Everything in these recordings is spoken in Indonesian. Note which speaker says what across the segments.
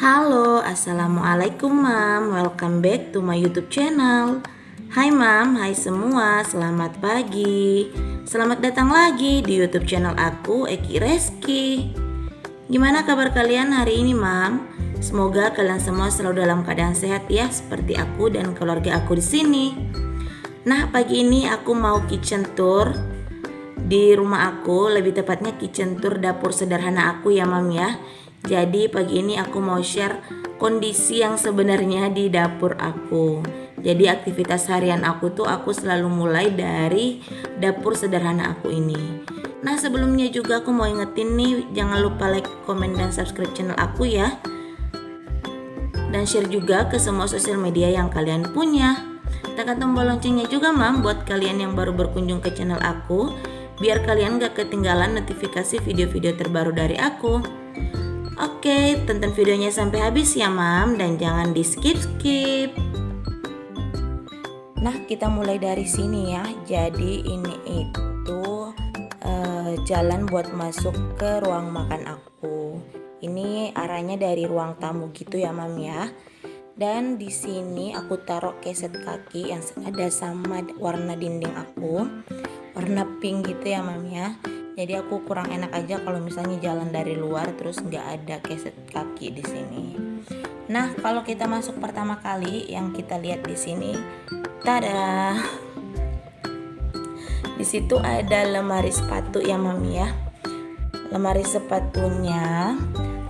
Speaker 1: Halo, assalamualaikum mam. Welcome back to my YouTube channel. Hai mam, hai semua. Selamat pagi. Selamat datang lagi di YouTube channel aku, Eki Reski. Gimana kabar kalian hari ini mam? Semoga kalian semua selalu dalam keadaan sehat ya, seperti aku dan keluarga aku di sini. Nah, pagi ini aku mau kitchen tour di rumah aku, lebih tepatnya kitchen tour dapur sederhana aku ya mam ya. Jadi pagi ini aku mau share kondisi yang sebenarnya di dapur aku. Jadi aktivitas harian aku tuh aku selalu mulai dari dapur sederhana aku ini. Nah, sebelumnya juga aku mau ingetin nih, jangan lupa like, komen, dan subscribe channel aku ya. Dan share juga ke semua sosial media yang kalian punya. Tekan tombol loncengnya juga mam buat kalian yang baru berkunjung ke channel aku, biar kalian gak ketinggalan notifikasi video-video terbaru dari aku. Oke, tonton videonya sampai habis ya mam, dan jangan di skip-skip. Nah, kita mulai dari sini ya. Jadi ini itu jalan buat masuk ke ruang makan aku. Ini arahnya dari ruang tamu gitu ya mam ya. Dan di sini aku taruh keset kaki yang ada sama warna dinding aku, warna pink gitu ya mam ya. Jadi aku kurang enak aja kalau misalnya jalan dari luar terus nggak ada keset kaki di sini. Nah, kalau kita masuk pertama kali yang kita lihat di sini, tada, di situ ada lemari sepatu ya mami ya. Lemari sepatunya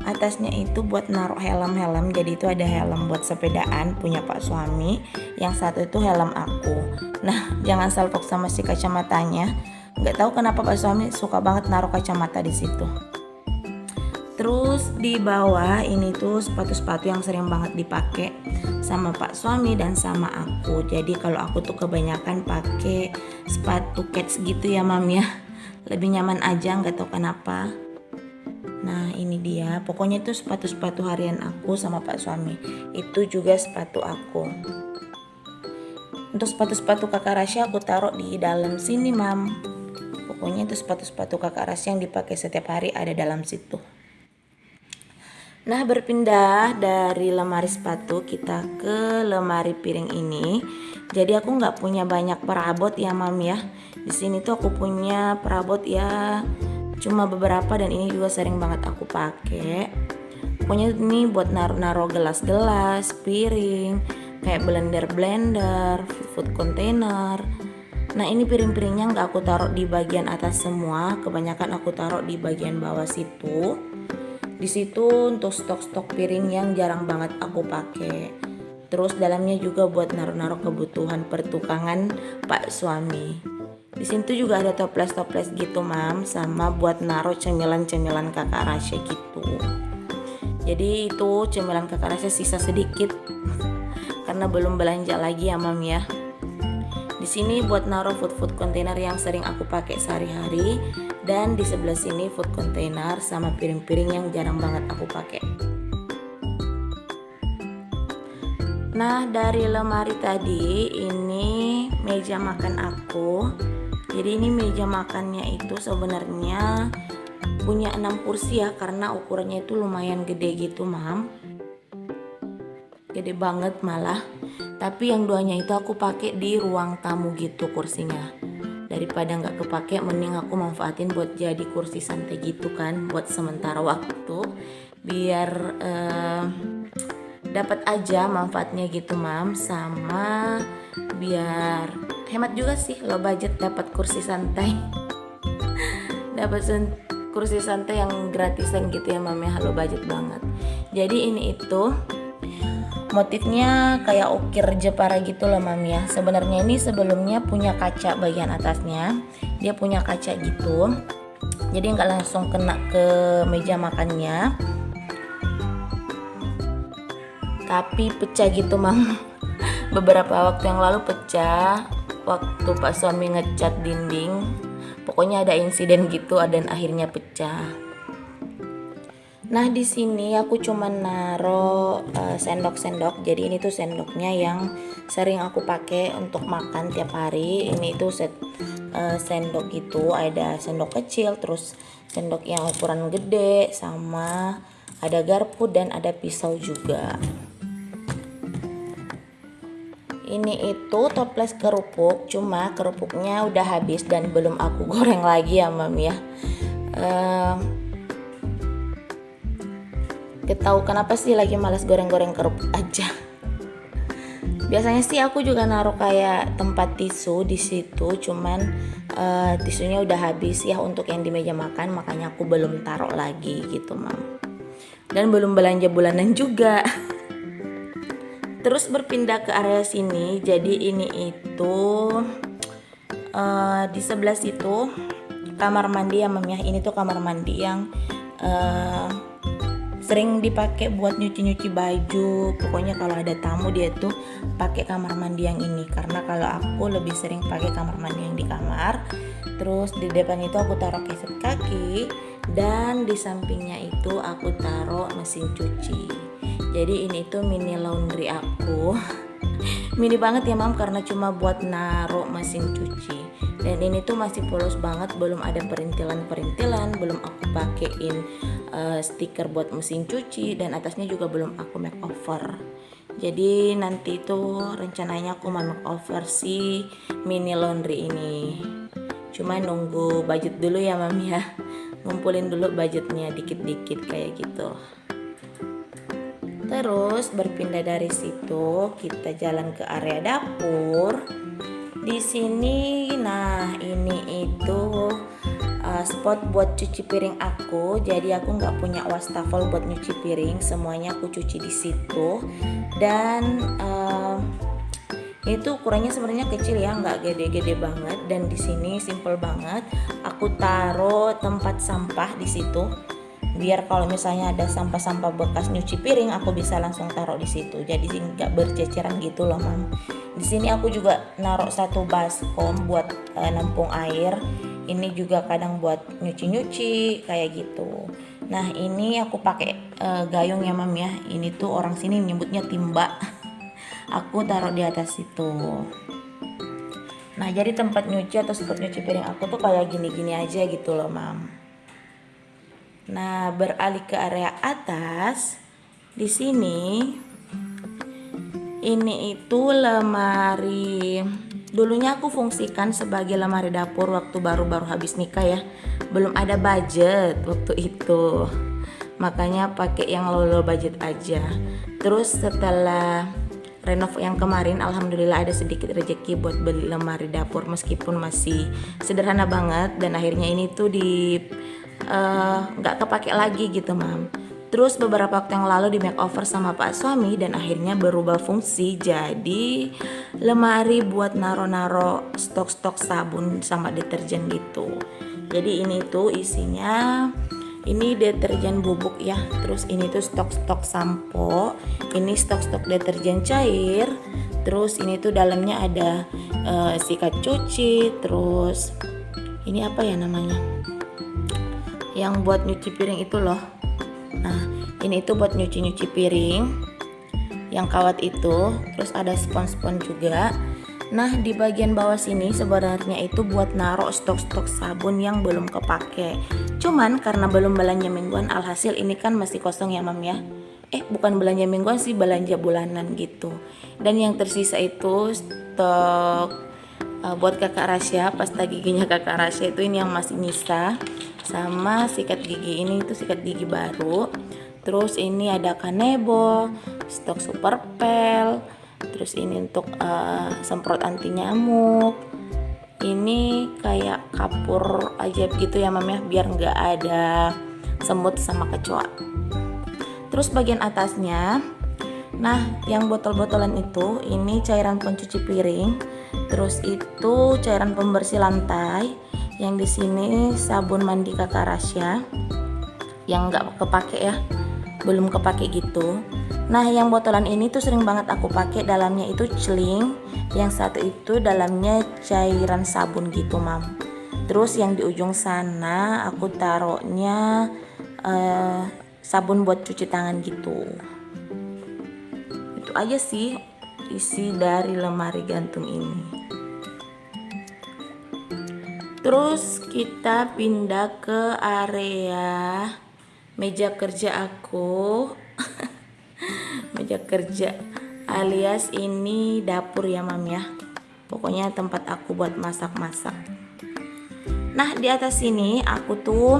Speaker 1: atasnya itu buat naruh helm-helm. Jadi itu ada helm buat sepedaan punya pak suami, yang satu itu helm aku. Nah, jangan salfok sama si kacamatanya. Nggak tahu kenapa pak suami suka banget naruh kacamata di situ. Terus di bawah ini tuh sepatu-sepatu yang sering banget dipakai sama pak suami dan sama aku. Jadi kalau aku tuh kebanyakan pakai sepatu kets gitu ya mam ya. Lebih nyaman aja, nggak tahu kenapa. Nah, ini dia. Pokoknya itu sepatu-sepatu harian aku sama pak suami. Itu juga sepatu aku. Untuk sepatu-sepatu kakak Rasya aku taruh di dalam sini mam. Pokoknya itu sepatu-sepatu kakak Rasya yang dipakai setiap hari ada dalam situ. Nah, berpindah dari lemari sepatu kita ke lemari piring ini. Jadi aku nggak punya banyak perabot ya mam ya. Di sini tuh aku punya perabot ya cuma beberapa, dan ini juga sering banget aku pakai. Pokoknya ini buat naruh-naruh gelas-gelas, piring, kayak blender, food container. Nah, ini piring-piringnya nggak aku taruh di bagian atas semua, kebanyakan aku taruh di bagian bawah situ. Di situ untuk stok-stok piring yang jarang banget aku pakai. Terus dalamnya juga buat naruh-naruh kebutuhan pertukangan pak suami. Di situ juga ada toples-toples gitu mam, sama buat naruh cemilan-cemilan kakak Rasya gitu. Jadi itu cemilan kakak Rasya sisa sedikit karena belum belanja lagi ya mam ya. Di sini buat naruh food container yang sering aku pakai sehari-hari, dan di sebelah sini food container sama piring-piring yang jarang banget aku pakai. Nah, dari lemari tadi ini meja makan aku. Jadi ini meja makannya itu sebenarnya punya 6 kursi ya, karena ukurannya itu lumayan gede gitu mam. Gede banget malah. Tapi yang duanya itu aku pakai di ruang tamu gitu kursinya. Daripada nggak kepake, mending aku manfaatin buat jadi kursi santai gitu kan, buat sementara waktu, biar dapat aja manfaatnya gitu mam, sama biar hemat juga sih, low budget dapat kursi santai. Dapat kursi santai yang gratisan gitu ya mam ya, low budget banget. Jadi ini itu motifnya kayak ukir Jepara gitu loh mam ya. Sebenarnya ini sebelumnya punya kaca bagian atasnya, dia punya kaca gitu, jadi nggak langsung kena ke meja makannya, tapi pecah gitu mam. Beberapa waktu yang lalu pecah waktu pak suami ngecat dinding. Pokoknya ada insiden gitu dan akhirnya pecah. Nah, di sini aku cuma naruh sendok-sendok. Jadi ini tuh sendoknya yang sering aku pakai untuk makan tiap hari. Ini itu sendok gitu, ada sendok kecil, terus sendok yang ukuran gede, sama ada garpu dan ada pisau juga. Ini itu toples kerupuk, cuma kerupuknya udah habis dan belum aku goreng lagi ya Mam ya. Tahu kenapa sih lagi malas goreng-goreng kerupuk aja. Biasanya sih aku juga naruh kayak tempat tisu di situ, cuman tisunya udah habis ya untuk yang di meja makan, makanya aku belum taruh lagi gitu Mam. Dan belum belanja bulanan juga. Terus berpindah ke area sini, jadi ini itu di sebelah situ kamar mandi ya Mam ya. Ini tuh kamar mandi yang sering dipakai buat nyuci-nyuci baju. Pokoknya kalau ada tamu dia tuh pakai kamar mandi yang ini, karena kalau aku lebih sering pakai kamar mandi yang di kamar. Terus di depan itu aku taruh keset kaki, dan di sampingnya itu aku taruh mesin cuci. Jadi ini tuh mini laundry aku. Mini banget ya Mam, karena cuma buat naruh mesin cuci. Dan ini tuh masih polos banget, belum ada perintilan-perintilan, belum aku pakein stiker buat mesin cuci, dan atasnya juga belum aku makeover. Jadi nanti tuh rencananya aku mau makeover si mini laundry ini. Cuma nunggu budget dulu ya Mam ya. Ngumpulin dulu budgetnya dikit-dikit kayak gitu. Terus berpindah dari situ kita jalan ke area dapur. Di sini, nah ini itu spot buat cuci piring aku. Jadi aku nggak punya wastafel buat nyuci piring, semuanya aku cuci di situ. Dan itu ukurannya sebenarnya kecil ya, nggak gede-gede banget. Dan di sini simple banget. Aku taruh tempat sampah di situ, biar kalau misalnya ada sampah-sampah bekas nyuci piring aku bisa langsung taruh di situ. Jadi nggak berceceran gitu loh Mam. Di sini aku juga naruh satu baskom buat nampung air. Ini juga kadang buat nyuci-nyuci kayak gitu. Nah ini aku pakai gayung ya Mam ya. Ini tuh orang sini nyebutnya timba. Aku taruh di atas situ. Nah jadi tempat nyuci atau spot nyuci piring aku tuh kayak gini-gini aja gitu loh Mam. Nah, beralih ke area atas. Di sini ini itu lemari. Dulunya aku fungsikan sebagai lemari dapur waktu baru-baru habis nikah ya. Belum ada budget waktu itu. Makanya pakai yang low budget aja. Terus setelah renov yang kemarin, alhamdulillah ada sedikit rezeki buat beli lemari dapur meskipun masih sederhana banget, dan akhirnya ini tuh nggak kepake lagi gitu Mam. Terus beberapa waktu yang lalu di makeover sama Pak suami, dan akhirnya berubah fungsi jadi lemari buat naro-naro stok-stok sabun sama deterjen gitu. Jadi ini tuh isinya, ini deterjen bubuk ya, terus ini tuh stok-stok sampo, ini stok-stok deterjen cair, terus ini tuh dalamnya ada sikat cuci, terus ini apa ya namanya, yang buat nyuci piring itu loh. Nah ini itu buat nyuci piring yang kawat itu. Terus ada spons-spons juga. Nah di bagian bawah sini sebenarnya itu buat naruh stok-stok sabun yang belum kepake. Cuman karena belum belanja mingguan, alhasil ini kan masih kosong ya Mam ya. Bukan belanja mingguan sih, belanja bulanan gitu. Dan yang tersisa itu stok buat kakak Rasya, pasta giginya kakak Rasya itu, ini yang masih nyisa. Sama sikat gigi, ini itu sikat gigi baru. Terus ini ada kanebo, stok super pel. Terus ini untuk semprot anti nyamuk. Ini kayak kapur ajaib gitu ya Mam ya, biar nggak ada semut sama kecoa. Terus bagian atasnya, nah yang botol-botolan itu, ini cairan pencuci piring. Terus itu cairan pembersih lantai. Yang di sini sabun mandi kakak Rasya yang nggak kepake ya, belum kepake gitu. Nah yang botolan ini tuh sering banget aku pakai, dalamnya itu celing, yang satu itu dalamnya cairan sabun gitu Mam. Terus yang di ujung sana aku taruhnya sabun buat cuci tangan gitu. Itu aja sih isi dari lemari gantung ini. Terus kita pindah ke area meja kerja aku. Meja kerja alias ini dapur ya mam ya, pokoknya tempat aku buat masak-masak. Nah di atas sini aku tuh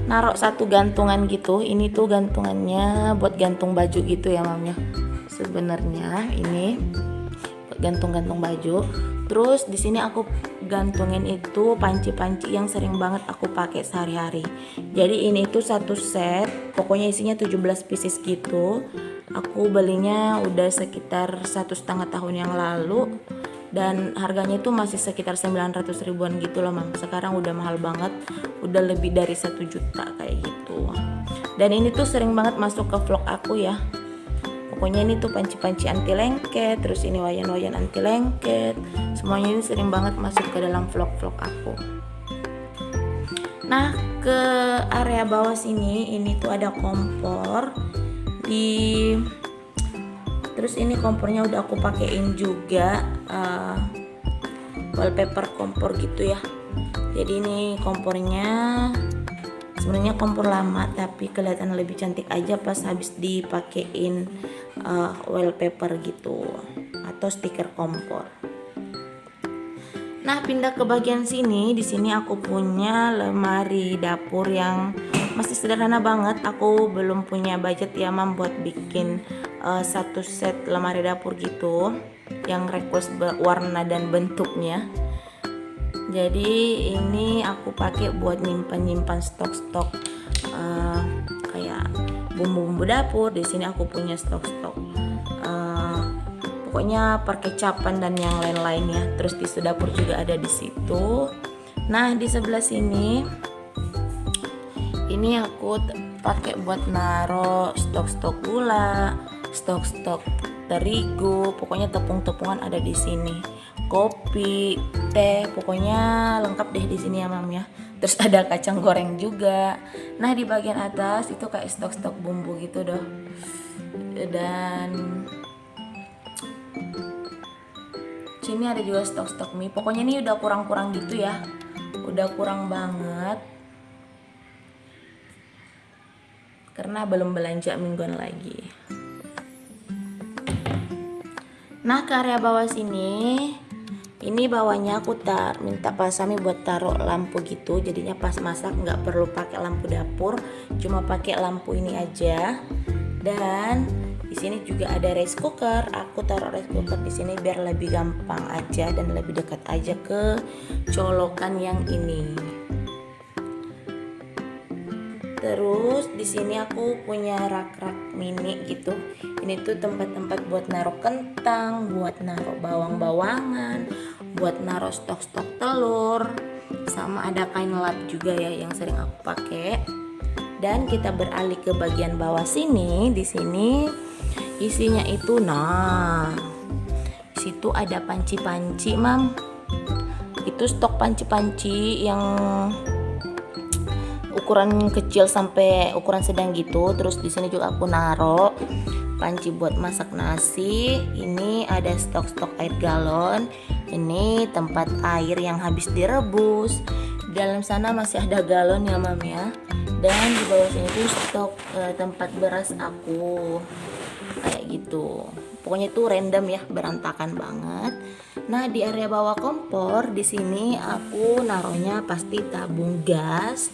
Speaker 1: naruh satu gantungan gitu. Ini tuh gantungannya buat gantung baju gitu ya mam ya, sebenarnya ini buat gantung-gantung baju. Terus di sini aku gantungin itu panci-panci yang sering banget aku pakai sehari-hari. Jadi ini tuh satu set, pokoknya isinya 17 pieces gitu. Aku belinya udah sekitar 1,5 tahun yang lalu dan harganya itu masih sekitar 900 ribuan gitu loh mam. Sekarang udah mahal banget, udah lebih dari 1 juta kayak gitu. Dan ini tuh sering banget masuk ke vlog aku ya. Pokoknya ini tuh panci-panci anti lengket, terus ini wayan-wayan anti lengket, semuanya ini sering banget masuk ke dalam vlog-vlog aku. Nah ke area bawah sini ini tuh ada kompor terus ini kompornya udah aku pakein juga wallpaper kompor gitu ya. Jadi ini kompornya sebenarnya kompor lama tapi kelihatan lebih cantik aja pas habis dipakein wallpaper gitu atau stiker kompor. Nah pindah ke bagian sini, di sini aku punya lemari dapur yang masih sederhana banget. Aku belum punya budget ya mam buat bikin satu set lemari dapur gitu yang request warna dan bentuknya. Jadi ini aku pakai buat nyimpan stok-stok kayak bumbu-bumbu dapur. Di sini aku punya stok-stok pokoknya perkecapan dan yang lain-lainnya. Terus tisu dapur juga ada di situ. Nah di sebelah sini ini aku pakai buat naro stok-stok gula, stok-stok terigu, pokoknya tepung-tepungan ada di sini. Kopi, teh, pokoknya lengkap deh di sini ya mam ya. Terus ada kacang goreng juga. Nah di bagian atas itu kayak stok-stok bumbu gitu doh. Dan sini ada juga stok-stok mie. Pokoknya ini udah kurang-kurang gitu ya. Udah kurang banget. Karena belum belanja mingguan lagi. Nah ke area bawah sini, ini bawahnya aku minta Pak Sami buat taruh lampu gitu. Jadinya pas masak nggak perlu pakai lampu dapur, cuma pakai lampu ini aja. Dan di sini juga ada rice cooker. Aku taruh rice cooker di sini biar lebih gampang aja dan lebih dekat aja ke colokan yang ini. Terus di sini aku punya rak-rak mini gitu. Ini tuh tempat-tempat buat naruh kentang, buat naruh bawang-bawangan, buat naruh stok-stok telur, sama ada kain lap juga ya yang sering aku pakai. Dan kita beralih ke bagian bawah sini. Di sini isinya itu, nah, situ ada panci-panci, mam. Itu stok panci-panci yang ukuran kecil sampai ukuran sedang gitu. Terus di sini juga aku naruh panci buat masak nasi. Ini ada stok-stok air galon. Ini tempat air yang habis direbus. Di dalam sana masih ada galon ya mam ya. Dan di bawah sini tuh stok tempat beras aku kayak gitu. Pokoknya itu random ya, berantakan banget. Nah di area bawah kompor di sini aku naruhnya pasti tabung gas,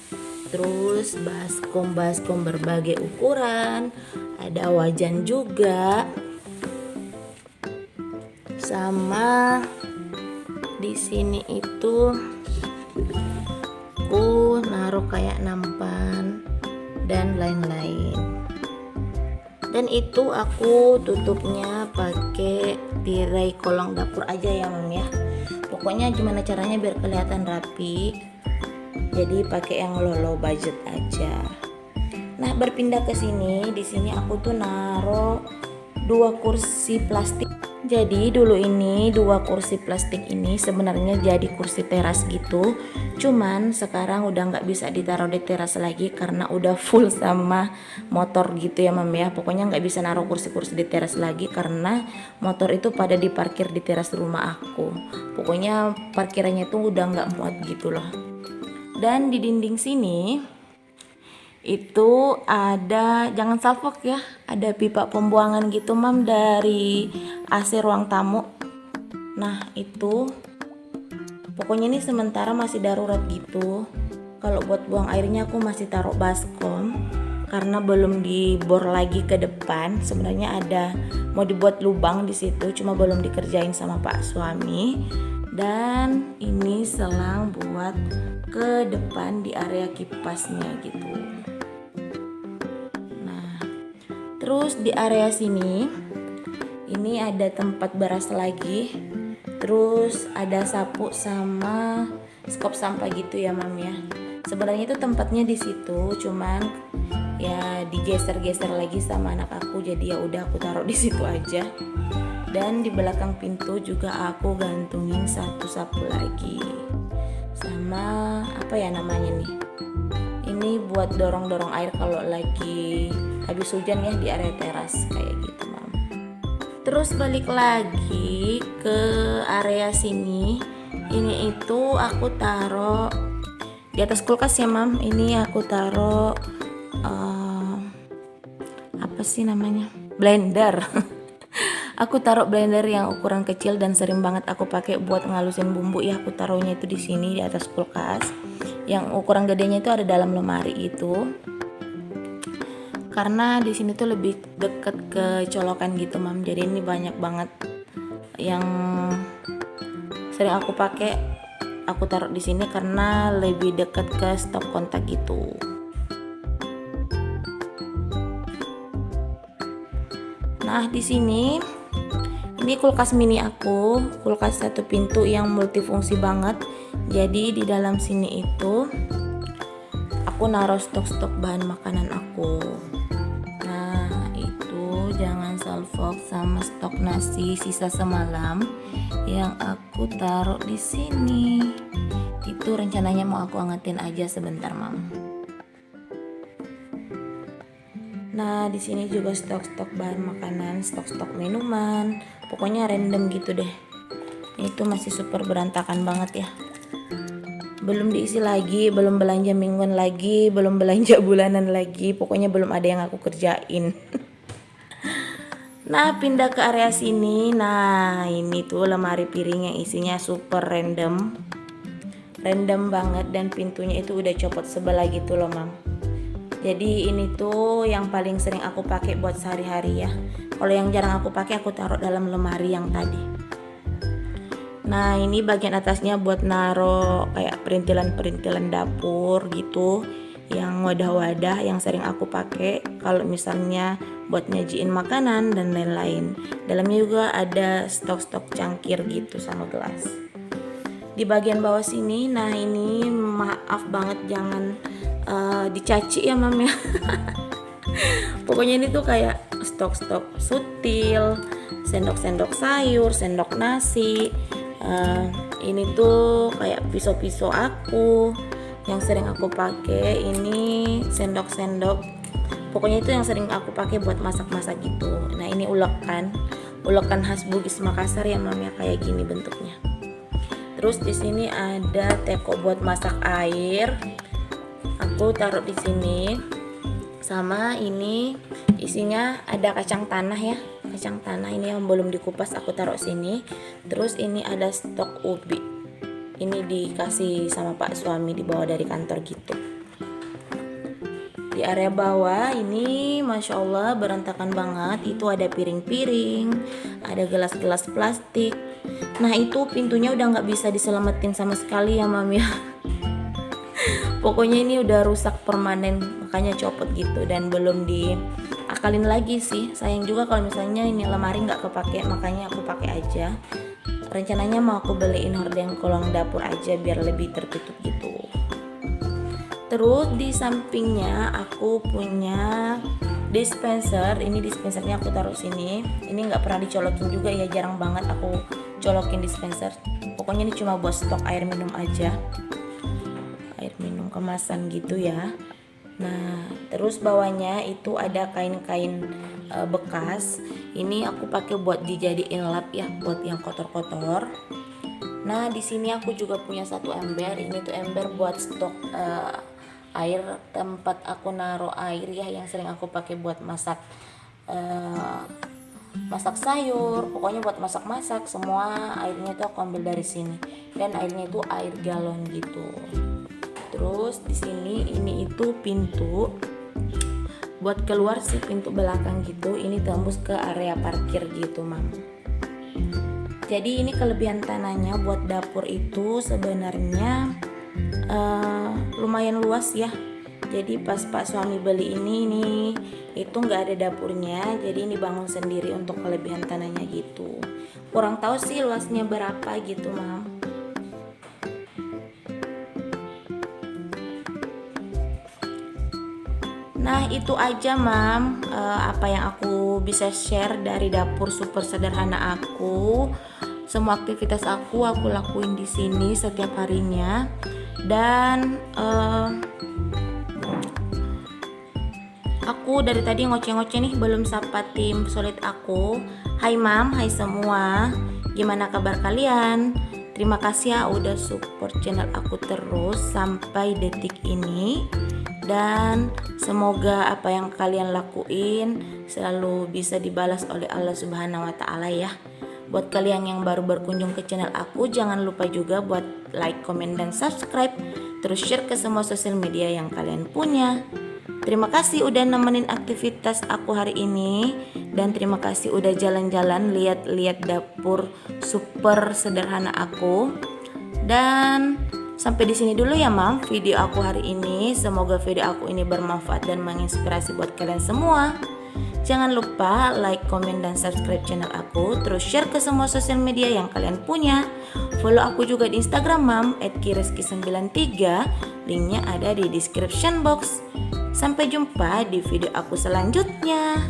Speaker 1: terus baskom berbagai ukuran, ada wajan juga, sama di sini itu aku naruh kayak nampan dan lain-lain. Dan itu aku tutupnya pakai tirai kolong dapur aja ya mam ya. Pokoknya gimana caranya biar kelihatan rapi. Jadi pakai yang low budget aja. Nah berpindah ke sini, di sini aku tuh naruh 2 kursi plastik. Jadi dulu ini 2 kursi plastik ini sebenarnya jadi kursi teras gitu. Cuman sekarang udah nggak bisa ditaruh di teras lagi karena udah full sama motor gitu ya mam ya. Pokoknya nggak bisa naruh kursi-kursi di teras lagi karena motor itu pada diparkir di teras rumah aku. Pokoknya parkirannya tuh udah nggak muat gitu loh. Dan di dinding sini Itu ada, jangan salfok ya, ada pipa pembuangan gitu mam dari AC ruang tamu. Nah itu pokoknya ini sementara masih darurat gitu. Kalau buat buang airnya aku masih taruh baskom karena belum dibor lagi ke depan. Sebenarnya ada mau dibuat lubang di situ, cuma belum dikerjain sama Pak suami. Dan ini selang buat ke depan di area kipasnya gitu. Nah, terus di area sini ini ada tempat beras lagi. Terus ada sapu sama skop sampah gitu ya mam ya. Sebenarnya itu tempatnya di situ, cuman ya digeser-geser lagi sama anak aku, jadi ya udah aku taruh di situ aja. Dan di belakang pintu juga aku gantungin satu sapu lagi. Sama apa ya namanya nih? Ini buat dorong-dorong air kalau lagi habis hujan ya di area teras kayak gitu mam. Terus balik lagi ke area sini. Ini itu aku taruh di atas kulkas ya mam. Ini aku taruh apa sih namanya, blender. Aku taruh blender yang ukuran kecil dan sering banget aku pakai buat ngalusin bumbu ya. Aku taruhnya itu di sini di atas kulkas. Yang ukuran gedenya itu ada dalam lemari itu. Karena di sini tuh lebih deket ke colokan gitu mam. Jadi ini banyak banget yang sering aku pakai. Aku taruh di sini karena lebih dekat ke stop kontak gitu. Nah di sini ini kulkas mini aku, kulkas satu pintu yang multifungsi banget. Jadi di dalam sini itu aku naruh stok-stok bahan makanan aku. Nah itu jangan salfok sama stok nasi sisa semalam yang aku taruh di sini. Itu rencananya mau aku angetin aja sebentar mam. Nah, di sini juga stok-stok bahan makanan, stok-stok minuman, pokoknya random gitu deh. Itu masih super berantakan banget ya. Belum diisi lagi, belum belanja mingguan lagi, belum belanja bulanan lagi, pokoknya belum ada yang aku kerjain. Nah, pindah ke area sini. Nah, ini tuh lemari piring yang isinya super random. Random banget dan pintunya itu udah copot sebelah gitu loh, mam. Jadi ini tuh yang paling sering aku pakai buat sehari-hari ya. Kalau yang jarang aku pakai aku taruh dalam lemari yang tadi. Nah ini bagian atasnya buat naruh kayak perintilan-perintilan dapur gitu, yang wadah-wadah yang sering aku pakai kalau misalnya buat nyajiin makanan dan lain-lain. Dalamnya juga ada stok-stok cangkir gitu sama gelas. Di bagian bawah sini, nah ini maaf banget jangan dicaci ya mam ya. Pokoknya ini tuh kayak stok-stok sutil, sendok-sendok sayur, sendok nasi. Ini tuh kayak pisau-pisau aku yang sering aku pakai. Ini sendok-sendok. Pokoknya itu yang sering aku pakai buat masak-masak gitu. Nah ini ulekan khas Bugis Makassar ya mam ya, kayak gini bentuknya. Terus di sini ada teko buat masak air. Aku taruh di sini. Sama ini isinya ada kacang tanah ya. Kacang tanah ini yang belum dikupas aku taruh sini. Terus ini ada stok ubi. Ini dikasih sama Pak suami dibawa dari kantor gitu. Di area bawah ini Masya Allah berantakan banget. Itu ada piring-piring, ada gelas-gelas plastik. Nah itu pintunya udah gak bisa diselamatin sama sekali ya mam ya. Pokoknya ini udah rusak permanen, makanya copot gitu dan belum diakalin lagi sih. Sayang juga kalau misalnya ini lemari nggak kepake, makanya aku pakai aja. Rencananya mau aku beliin hordeng kolong dapur aja biar lebih tertutup gitu. Terus di sampingnya aku punya dispenser. Ini dispensernya aku taruh sini. Ini nggak pernah dicolokin juga ya, jarang banget aku colokin dispenser. Pokoknya ini cuma buat stok air minum aja. Air minum kemasan gitu ya. Nah terus bawahnya itu ada kain-kain bekas. Ini aku pakai buat dijadiin lap ya, buat yang kotor-kotor. Nah di sini aku juga punya satu ember. Ini tuh ember buat stok air tempat aku naruh air ya, yang sering aku pakai buat masak masak sayur, pokoknya buat masak-masak semua airnya itu aku ambil dari sini, dan airnya itu air galon gitu. Terus di sini ini itu pintu buat keluar sih, pintu belakang gitu, ini tembus ke area parkir gitu mam. Jadi ini kelebihan tanahnya buat dapur itu sebenarnya lumayan luas ya. Jadi pas Pak suami beli ini itu nggak ada dapurnya, jadi ini bangun sendiri untuk kelebihan tanahnya gitu. Kurang tahu sih luasnya berapa gitu mam. Nah itu aja mam, apa yang aku bisa share dari dapur super sederhana aku. Semua aktivitas aku lakuin di sini setiap harinya, dan aku dari tadi ngoceh-ngoceh nih belum sapa tim solid aku. Hai mam, hai semua, gimana kabar kalian? Terima kasih ya udah support channel aku terus sampai detik ini, dan semoga apa yang kalian lakuin selalu bisa dibalas oleh Allah Subhanahu wa Ta'ala ya. Buat kalian yang baru berkunjung ke channel aku, jangan lupa juga buat like, comment, dan subscribe. Terus share ke semua sosial media yang kalian punya. Terima kasih udah nemenin aktivitas aku hari ini, dan terima kasih udah jalan-jalan lihat-lihat dapur super sederhana aku. Dan sampai di sini dulu ya mam video aku hari ini. Semoga video aku ini bermanfaat dan menginspirasi buat kalian semua. Jangan lupa like, komen, dan subscribe channel aku. Terus share ke semua sosial media yang kalian punya. Follow aku juga di Instagram mam @kireski93. Linknya ada di description box. Sampai jumpa di video aku selanjutnya.